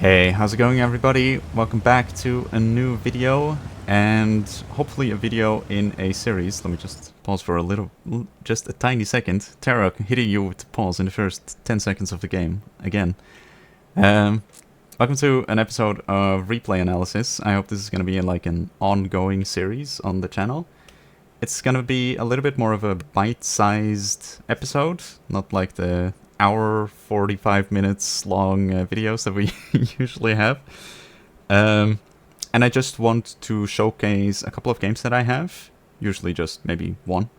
Hey, how's it going everybody? Welcome back to a new video and hopefully a video in a series. Let me just pause for just a tiny second. Tara hitting you with pause in the first 10 seconds of the game again. Welcome to an episode of Replay Analysis. I hope this is going to be like an ongoing series on the channel. It's going to be a little bit more of a bite-sized episode, not like the hour 45 minutes long videos that we usually have. And I just want to showcase a couple of games that I have, usually just maybe one,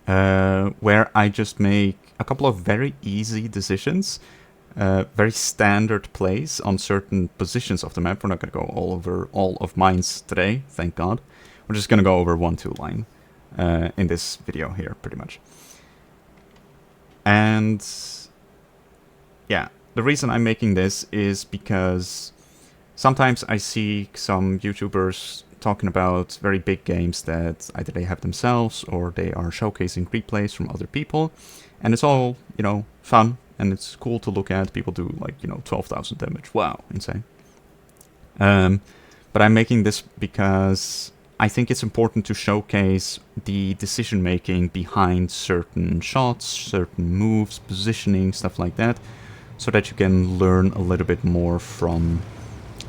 where I just make a couple of very easy decisions, very standard plays on certain positions of the map. We're not going to go all over all of mines today, thank God. We're just going to go over 1-2 line in this video here, pretty much. And yeah, the reason I'm making this is because sometimes I see some YouTubers talking about very big games that either they have themselves or they are showcasing replays from other people. And it's all, you know, fun and it's cool to look at. People do like, 12,000 damage. Wow, insane. But I'm making this because I think it's important to showcase the decision making behind certain shots, certain moves, positioning, stuff like that, so that you can learn a little bit more from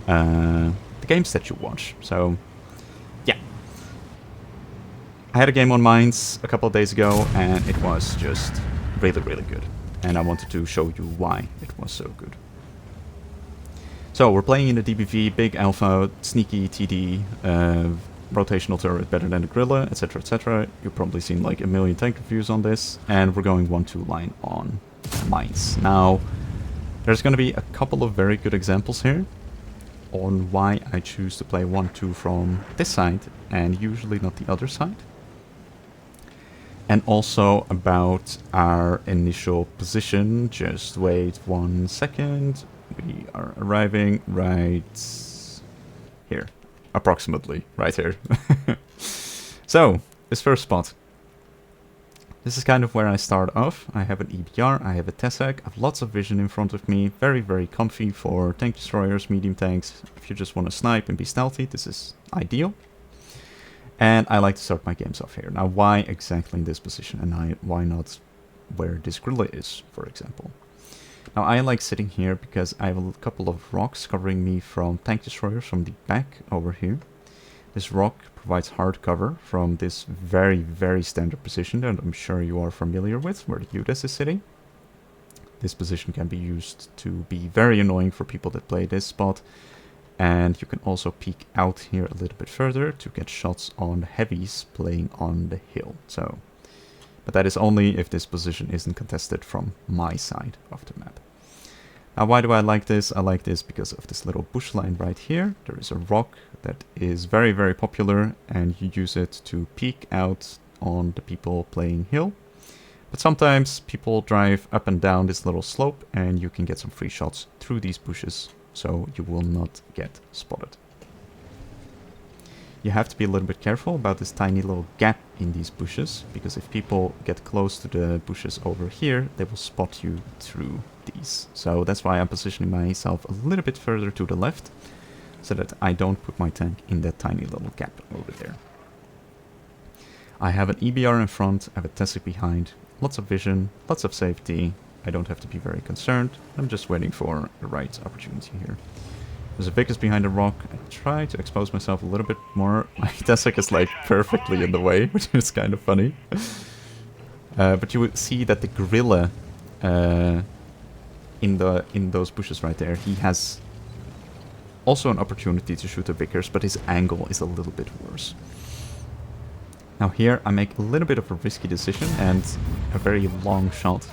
the games that you watch. So, yeah. I had a game on Mines a couple of days ago, and it was just really, really good. And I wanted to show you why it was so good. So, we're playing in the DBV, big alpha, sneaky TD, rotational turret better than the Gorilla, etc, etc. You've probably seen like a million tank reviews on this, and we're going 1-2 line on Mines. Now, there's going to be a couple of very good examples here on why I choose to play 1-2 from this side and usually not the other side. And also about our initial position. Just wait 1 second. We are arriving right here. Approximately right here. So, this first spot. This is kind of where I start off. I have an EBR, I have a Tessec, I have lots of vision in front of me. Very, very comfy for tank destroyers, medium tanks. If you just want to snipe and be stealthy, this is ideal. And I like to start my games off here. Now, why exactly in this position and why not where this Gorilla is, for example? Now I like sitting here because I have a couple of rocks covering me from tank destroyers from the back over here. This rock provides hard cover from this very, very standard position that I'm sure you are familiar with, where the UDES is sitting. This position can be used to be very annoying for people that play this spot. And you can also peek out here a little bit further to get shots on the heavies playing on the hill. But that is only if this position isn't contested from my side of the map. Now, why do I like this? I like this because of this little bush line right here. There is a rock that is very, very popular, and you use it to peek out on the people playing hill. But sometimes people drive up and down this little slope, and you can get some free shots through these bushes, so you will not get spotted. You have to be a little bit careful about this tiny little gap in these bushes, because if people get close to the bushes over here, they will spot you through these. So that's why I'm positioning myself a little bit further to the left, so that I don't put my tank in that tiny little gap over there. I have an EBR in front, I have a Tessec behind, lots of vision, lots of safety. I don't have to be very concerned. I'm just waiting for the right opportunity here. There's a Vicus behind a rock. I try to expose myself a little bit more. My Tessec is like perfectly in the way, which is kind of funny. But you would see that the Gorilla in those bushes right there, he has also an opportunity to shoot the Vicus, but his angle is a little bit worse. Now here I make a little bit of a risky decision and a very long shot.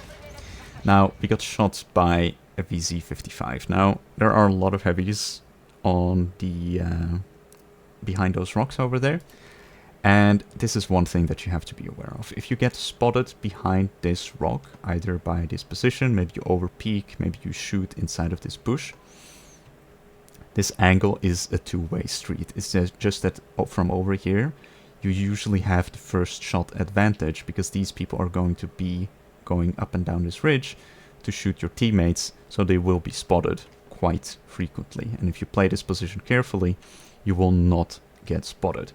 Now we got shot by a VZ55. Now, there are a lot of heavies on the behind those rocks over there, and this is one thing that you have to be aware of. If you get spotted behind this rock, either by this position, maybe you over peek, maybe you shoot inside of this bush, this angle is a two-way street. It's just that from over here, you usually have the first shot advantage, because these people are going to be going up and down this ridge to shoot your teammates, so they will be spotted quite frequently. And if you play this position carefully, you will not get spotted.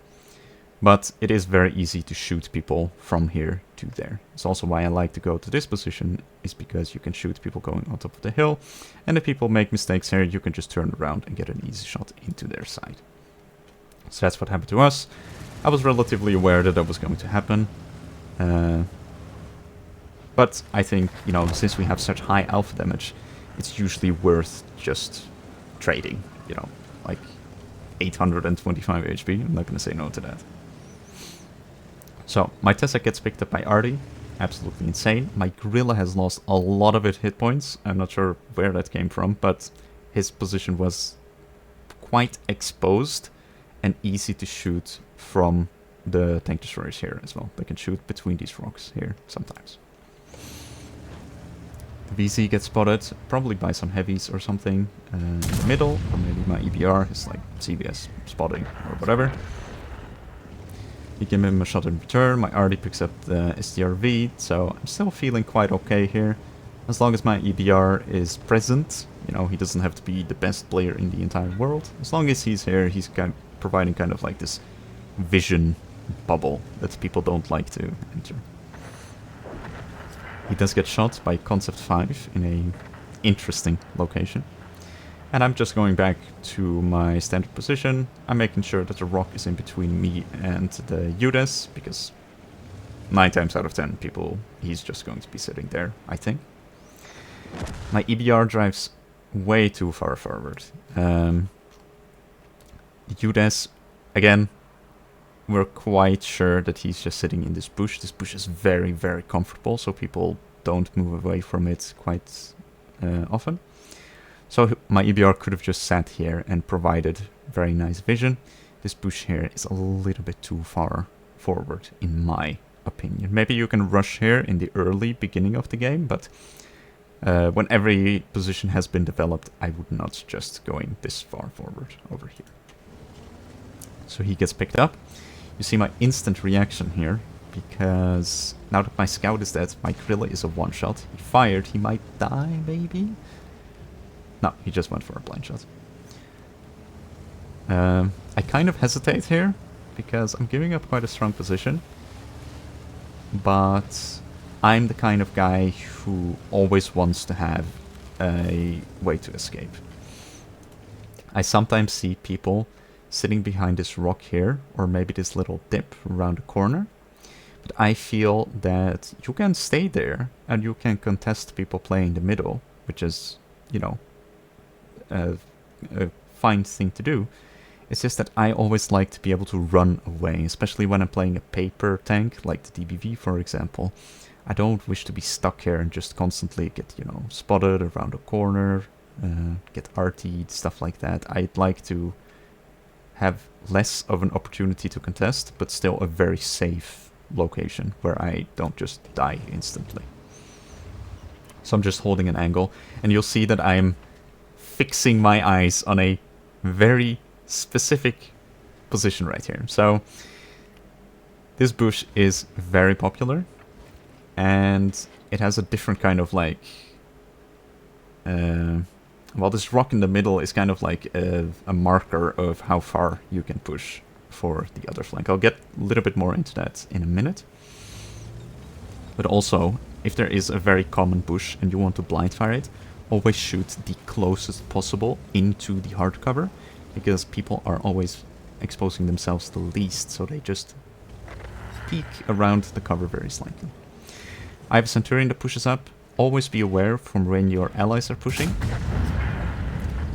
But it is very easy to shoot people from here to there. It's also why I like to go to this position, is because you can shoot people going on top of the hill. And if people make mistakes here, you can just turn around and get an easy shot into their side. So that's what happened to us. I was relatively aware that that was going to happen. But I think, you know, since we have such high alpha damage, it's usually worth just trading, you know, like 825 HP. I'm not going to say no to that. So, my Tessa gets picked up by Artie. Absolutely insane. My Gorilla has lost a lot of its hit points. I'm not sure where that came from, but his position was quite exposed and easy to shoot from the tank destroyers here as well. They can shoot between these rocks here sometimes. VZ gets spotted, probably by some heavies or something in the middle, or maybe my EBR is like CBS spotting or whatever. You give him a shot in return. My Artie picks up the STRV, so I'm still feeling quite okay here. As long as my EBR is present, you know, he doesn't have to be the best player in the entire world. As long as he's here, he's providing kind of like this vision bubble that people don't like to enter. He does get shot by Concept 5 in a interesting location. And I'm just going back to my standard position. I'm making sure that the rock is in between me and the UDES, because 9 times out of 10 people, he's just going to be sitting there, I think. My EBR drives way too far forward. UDES, again, we're quite sure that he's just sitting in this bush. This bush is very, very comfortable, so people don't move away from it quite often. So my EBR could have just sat here and provided very nice vision. This bush here is a little bit too far forward, in my opinion. Maybe you can rush here in the early beginning of the game, but when every position has been developed, I would not just going this far forward over here. So he gets picked up. You see my instant reaction here, because now that my scout is dead, my Gorilla is a one-shot. He fired, he might die, maybe? No, he just went for a blind shot. I kind of hesitate here, because I'm giving up quite a strong position. But I'm the kind of guy who always wants to have a way to escape. I sometimes see people sitting behind this rock here, or maybe this little dip around the corner. But I feel that you can stay there, and you can contest people playing the middle, which is, you know, a fine thing to do. It's just that I always like to be able to run away, especially when I'm playing a paper tank, like the DBV, for example. I don't wish to be stuck here and just constantly get, you know, spotted around a corner, get RT'd, stuff like that. I'd like to have less of an opportunity to contest, but still a very safe location where I don't just die instantly. So I'm just holding an angle, and you'll see that I'm fixing my eyes on a very specific position right here. So this bush is very popular, and it has a different kind of like well, this rock in the middle is kind of like a marker of how far you can push for the other flank. I'll get a little bit more into that in a minute. But also, if there is a very common bush and you want to blind fire it, always shoot the closest possible into the hard cover, because people are always exposing themselves the least, so they just peek around the cover very slightly. I have a Centurion that pushes up. Always be aware from when your allies are pushing,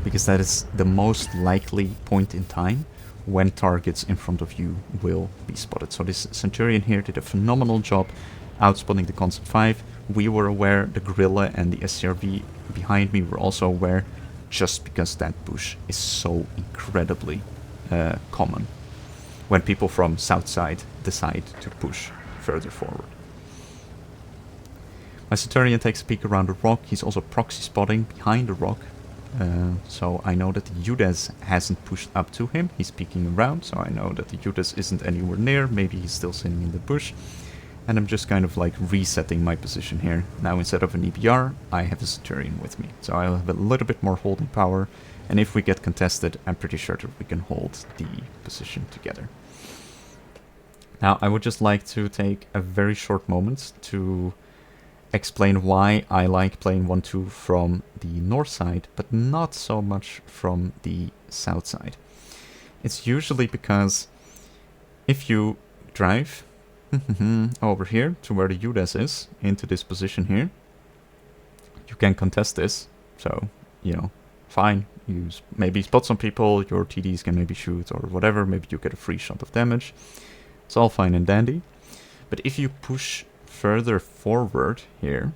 because that is the most likely point in time when targets in front of you will be spotted. So this Centurion here did a phenomenal job outspotting the Concept 5. We were aware, the Gorilla and the SCRV behind me were also aware, just because that bush is so incredibly common when people from south side decide to push further forward. My Centurion takes a peek around the rock. He's also proxy spotting behind the rock. So I know that the UDES hasn't pushed up to him. He's peeking around, so I know that the UDES isn't anywhere near. Maybe he's still sitting in the bush. and I'm just kind of like resetting my position here. Now instead of an EBR, I have a Centurion with me, so I'll have a little bit more holding power, and if we get contested, I'm pretty sure that we can hold the position together. Now I would just like to take a very short moment to explain why I like playing 1-2 from the north side, but not so much from the south side. It's usually because if you drive over here to where the UDES is, into this position here, you can contest this, so, you know, fine, you maybe spot some people, your TDs can maybe shoot or whatever, maybe you get a free shot of damage, it's all fine and dandy. But if you push further forward here,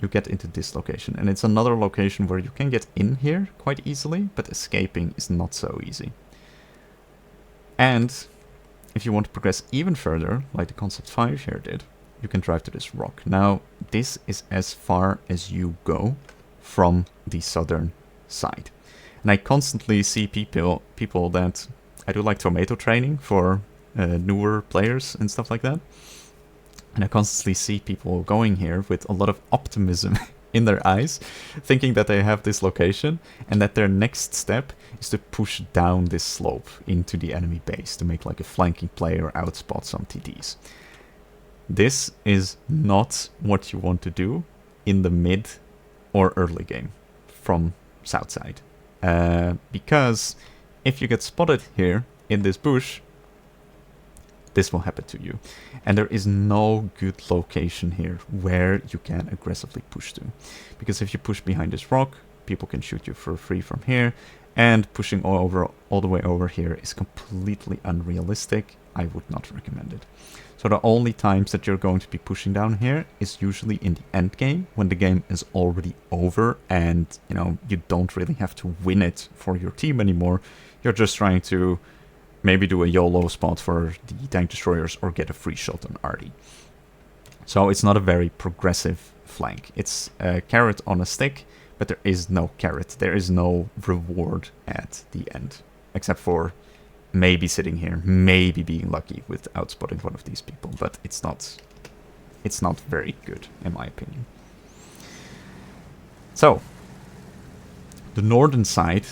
you get into this location, and it's another location where you can get in here quite easily, but escaping is not so easy. And if you want to progress even further, like the Concept 5 here did, you can drive to this rock. Now, this is as far as you go from the southern side. And I constantly see people that... I do like tomato training for newer players and stuff like that. And I constantly see people going here with a lot of optimism in their eyes, thinking that they have this location, and that their next step is to push down this slope into the enemy base to make like a flanking play or outspot some TDs. This is not what you want to do in the mid or early game from south side. Because if you get spotted here in this bush, this will happen to you. And there is no good location here where you can aggressively push to. Because if you push behind this rock, people can shoot you for free from here. And pushing all the way over here is completely unrealistic. I would not recommend it. So the only times that you're going to be pushing down here is usually in the end game, when the game is already over and, you know, you don't really have to win it for your team anymore. You're just trying to maybe do a YOLO spot for the tank destroyers or get a free shot on Artie. So it's not a very progressive flank. It's a carrot on a stick, but there is no carrot. There is no reward at the end, except for maybe sitting here, maybe being lucky with outspotting one of these people, but it's not very good, in my opinion. So, the northern side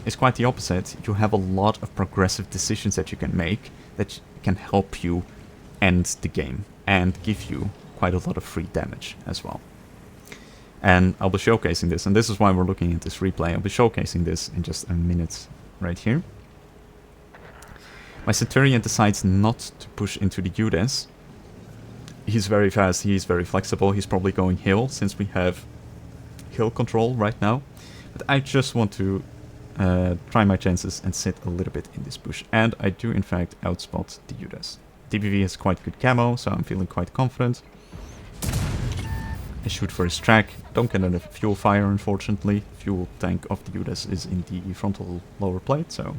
is quite the opposite. You have a lot of progressive decisions that you can make that can help you end the game and give you quite a lot of free damage as well. And I'll be showcasing this, and this is why we're looking at this replay. I'll be showcasing this in just a minute right here. My Centurion decides not to push into the UDES. He's very fast, he's very flexible, he's probably going hill since we have hill control right now. But I just want to try my chances and sit a little bit in this bush. And I do in fact outspot the UDES. DBV has quite good camo, so I'm feeling quite confident. I shoot for his track. Don't get a fuel fire, unfortunately. Fuel tank of the UDES is in the frontal lower plate, so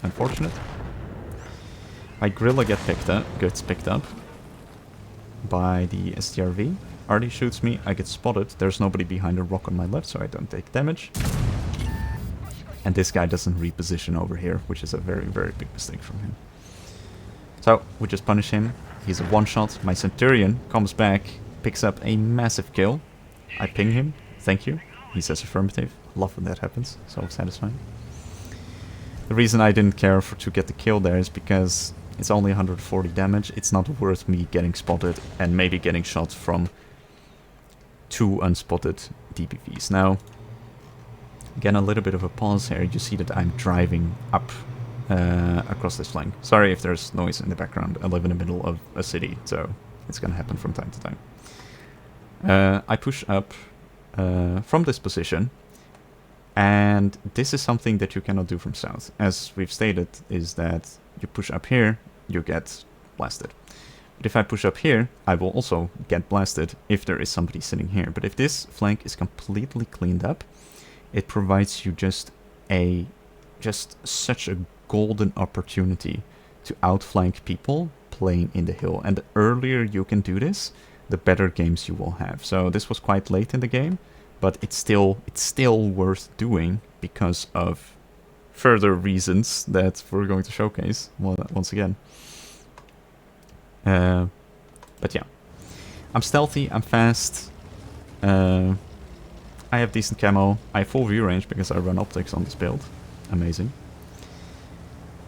unfortunate. My Grilla gets picked up by the STRV. Artie shoots me, I get spotted. There's nobody behind a rock on my left, so I don't take damage. And this guy doesn't reposition over here, which is a very, very big mistake from him. So, we just punish him. He's a one-shot. My Centurion comes back, picks up a massive kill. I ping him. Thank you. He says affirmative. Love when that happens. So satisfying. The reason I didn't care to get the kill there is because it's only 140 damage. It's not worth me getting spotted and maybe getting shot from 2 unspotted DPVs. Now, again, a little bit of a pause here. You see that I'm driving up across this flank. Sorry if there's noise in the background. I live in the middle of a city, so it's gonna happen from time to time. I push up from this position, and this is something that you cannot do from south. As we've stated, is that you push up here, you get blasted. But if I push up here, I will also get blasted if there is somebody sitting here. But if this flank is completely cleaned up, it provides you just such a golden opportunity to outflank people playing in the hill. And the earlier you can do this, the better games you will have. So this was quite late in the game, but it's still worth doing because of further reasons that we're going to showcase once again. But yeah. I'm stealthy, I'm fast. I have decent camo. I have full view range because I run optics on this build. Amazing.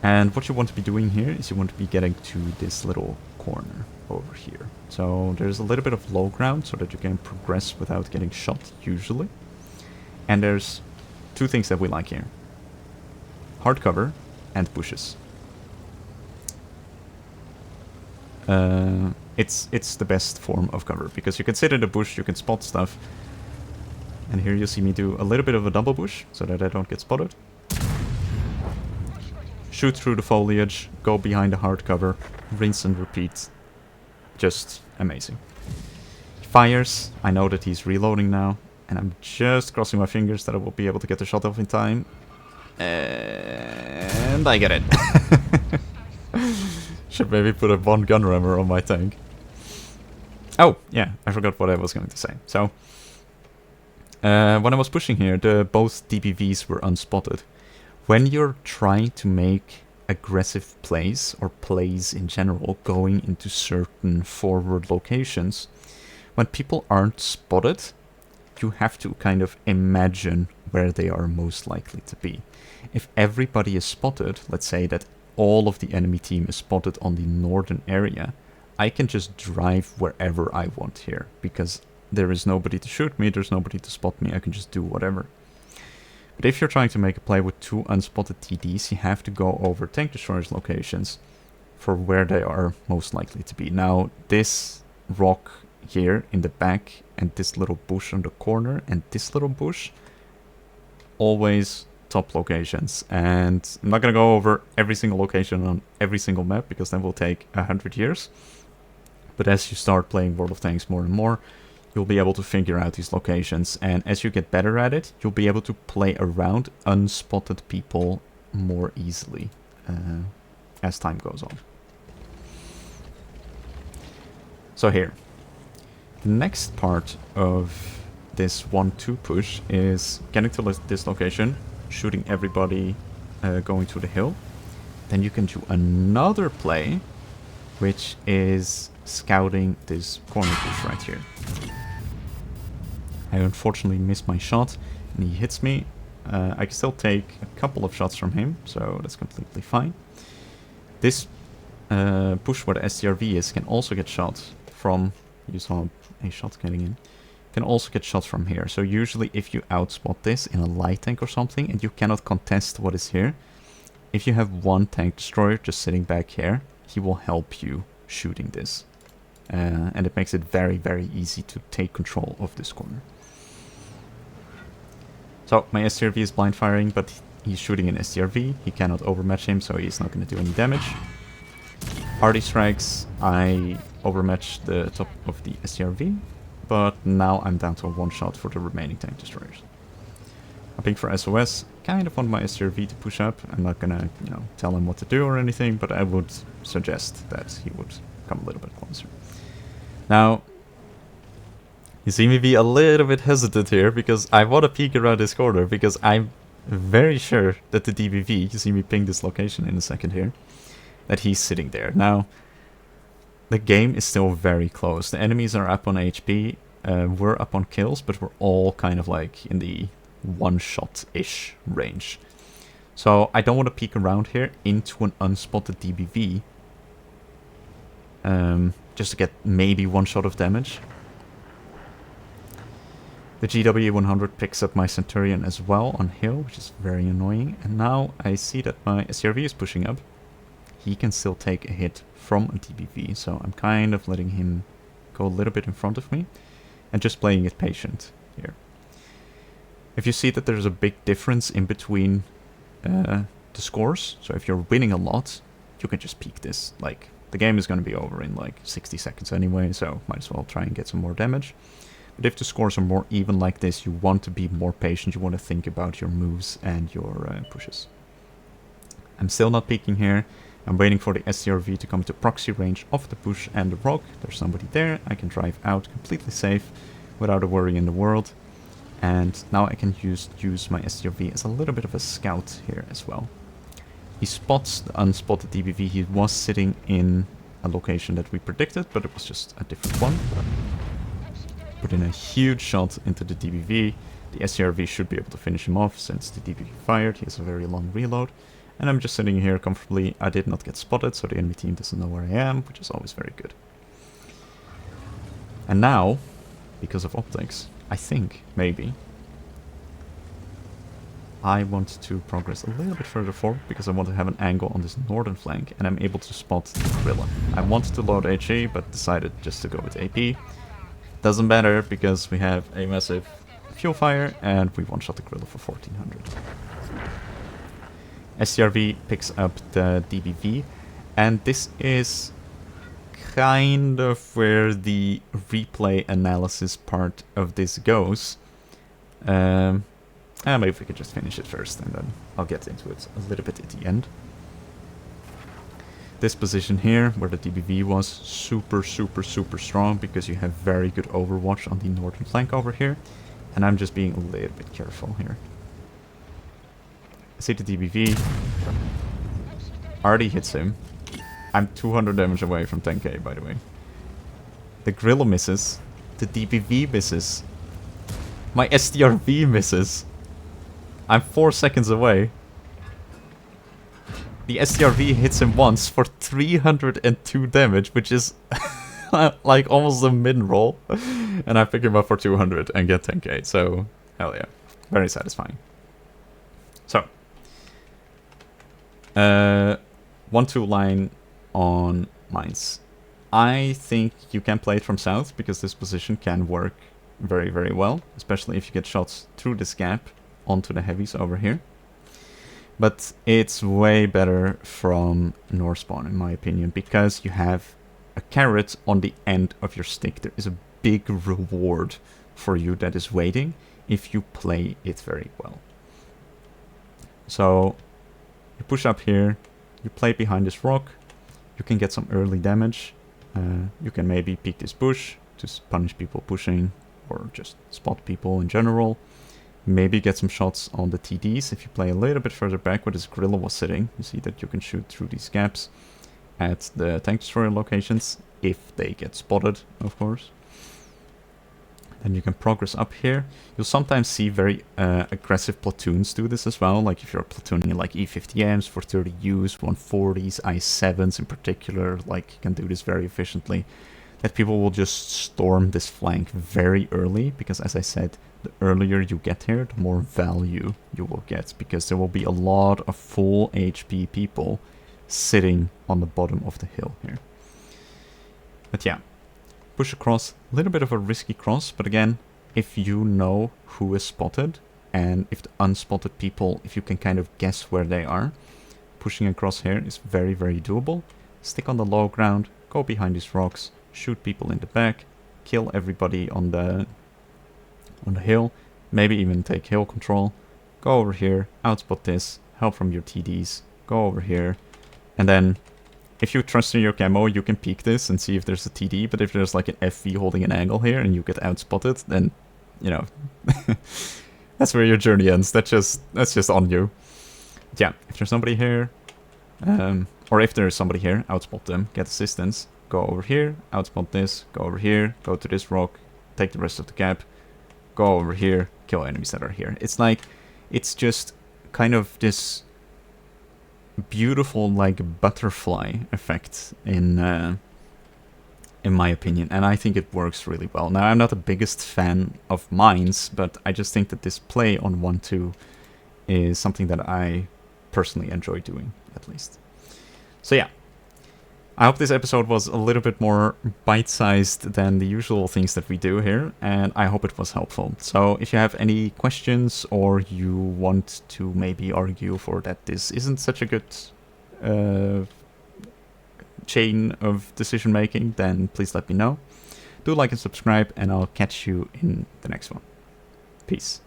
And what you want to be doing here is you want to be getting to this little corner over here. So there's a little bit of low ground so that you can progress without getting shot, usually. And there's two things that we like here. Hard cover and bushes. It's the best form of cover because you can sit in the bush, you can spot stuff. And here you see me do a little bit of a double bush so that I don't get spotted. Shoot through the foliage, go behind the hard cover, rinse and repeat. Just amazing. He fires. I know that he's reloading now. And I'm just crossing my fingers that I will be able to get the shot off in time. And I get it. Should maybe put a one gun rammer on my tank. Oh, yeah, I forgot what I was going to say. So, when I was pushing here, both DBVs were unspotted. When you're trying to make aggressive plays, or plays in general, going into certain forward locations, when people aren't spotted, you have to kind of imagine where they are most likely to be. If everybody is spotted, let's say that all of the enemy team is spotted on the northern area, I can just drive wherever I want here, because there is nobody to shoot me, there's nobody to spot me, I can just do whatever. But if you're trying to make a play with two unspotted TDs, you have to go over tank destroyers locations for where they are most likely to be. Now, this rock here in the back and this little bush on the corner and this little bush, always top locations. And I'm not going to go over every single location on every single map because that will take 100 years. But as you start playing World of Tanks more and more, you'll be able to figure out these locations, and as you get better at it, you'll be able to play around unspotted people more easily as time goes on. So here, the next part of this 1-2 push is getting to this location, shooting everybody going to the hill. Then you can do another play, which is scouting this corner push right here. I unfortunately missed my shot, and he hits me. I can still take a couple of shots from him, so that's completely fine. This push where the STRV is can also get shot from... You saw a shot getting in. Can also get shot from here. So usually if you outspot this in a light tank or something, and you cannot contest what is here, if you have one tank destroyer just sitting back here, he will help you shooting this. And it makes it very, very easy to take control of this corner. So my STRV is blind firing, but he's shooting an STRV. He cannot overmatch him, so he's not going to do any damage. Hardy strikes, I overmatch the top of the STRV, but now I'm down to a one shot for the remaining tank destroyers. I think for SOS, kind of want my STRV to push up. I'm not gonna, tell him what to do or anything, but I would suggest that he would come a little bit closer. Now, you see me be a little bit hesitant here, because I want to peek around this corner, because I'm very sure that the DBV, you see me ping this location in a second here, that he's sitting there. Now, the game is still very close. The enemies are up on HP, we're up on kills, but we're all kind of like in the one-shot-ish range. So I don't want to peek around here into an unspotted DBV, just to get maybe one shot of damage. The GW100 picks up my Centurion as well on hill, which is very annoying. And now I see that my SCRV is pushing up. He can still take a hit from a DBV, so I'm kind of letting him go a little bit in front of me and just playing it patient here. If you see that there's a big difference in between the scores, so if you're winning a lot, you can just peek this. Like, the game is going to be over in like 60 seconds anyway, so might as well try and get some more damage. But if the scores are more even like this, you want to be more patient, you want to think about your moves and your pushes. I'm still not peeking here. I'm waiting for the SCRV to come to proxy range of the push and the rock. There's somebody there. I can drive out completely safe without a worry in the world. And now I can use my SCRV as a little bit of a scout here as well. He spots the unspotted DBV. He was sitting in a location that we predicted, but it was just a different one. Put in a huge shot into the DBV. The SCRV should be able to finish him off since the DBV fired. He has a very long reload. And I'm just sitting here comfortably. I did not get spotted, so the enemy team doesn't know where I am, which is always very good. And now, because of optics, I think, maybe, I want to progress a little bit further forward because I want to have an angle on this northern flank and I'm able to spot the gorilla. I wanted to load HE but decided just to go with AP. Doesn't matter because we have a massive fuel fire and we one-shot the gorilla for 1400. SCRV picks up the DBV and this is kind of where the replay analysis part of this goes. Maybe if we could just finish it first and then I'll get into it a little bit at the end. This position here, where the DBV was, super strong because you have very good overwatch on the northern flank over here. And I'm just being a little bit careful here. I see the DBV. Already hits him. I'm 200 damage away from 10k, by the way. The gorilla misses. The DBV misses. My STRV misses. I'm 4 seconds away. The STRV hits him once for 302 damage, which is like almost a min-roll. And I pick him up for 200 and get 10k, so hell yeah. Very satisfying. So. 1-2 line on mines. I think you can play it from south because this position can work very well, especially if you get shots through this gap onto the heavies over here. But it's way better from north spawn in my opinion because you have a carrot on the end of your stick. There is a big reward for you that is waiting if you play it very well. So you push up here, you play behind this rock, you can get some early damage. You can maybe peek this bush to punish people pushing or just spot people in general. Maybe get some shots on the TDs if you play a little bit further back where this gorilla was sitting. You see that you can shoot through these gaps at the tank destroyer locations if they get spotted, of course. Then you can progress up here. You'll sometimes see very aggressive platoons do this as well. Like if you're platooning like E50Ms, 430Us, 140s, I7s in particular, like you can do this very efficiently. That people will just storm this flank very early because, as I said, the earlier you get here, the more value you will get because there will be a lot of full HP people sitting on the bottom of the hill here. But yeah, push across, a little bit of a risky cross, but again, if you know who is spotted and if the unspotted people, if you can kind of guess where they are, pushing across here is very doable. Stick on the low ground, go behind these rocks, shoot people in the back, kill everybody on the hill, maybe even take hill control, go over here, outspot this, help from your TDs, go over here, and then if you trust in your camo, you can peek this and see if there's a TD, but if there's like an FV holding an angle here and you get outspotted, then, you know, that's where your journey ends. That's just on you. But yeah, if there's somebody here, or if there's somebody here, outspot them, get assistance, go over here, outspot this, go over here, go to this rock, take the rest of the gap, go over here, kill enemies that are here. It's like, it's just kind of this beautiful like butterfly effect in my opinion, and I think it works really well. Now, I'm not the biggest fan of mines, but I just think that this play on 1-2 is something that I personally enjoy doing, at least. So yeah, I hope this episode was a little bit more bite-sized than the usual things that we do here, and I hope it was helpful. So if you have any questions or you want to maybe argue for that this isn't such a good chain of decision-making, then please let me know. Do like and subscribe, and I'll catch you in the next one. Peace.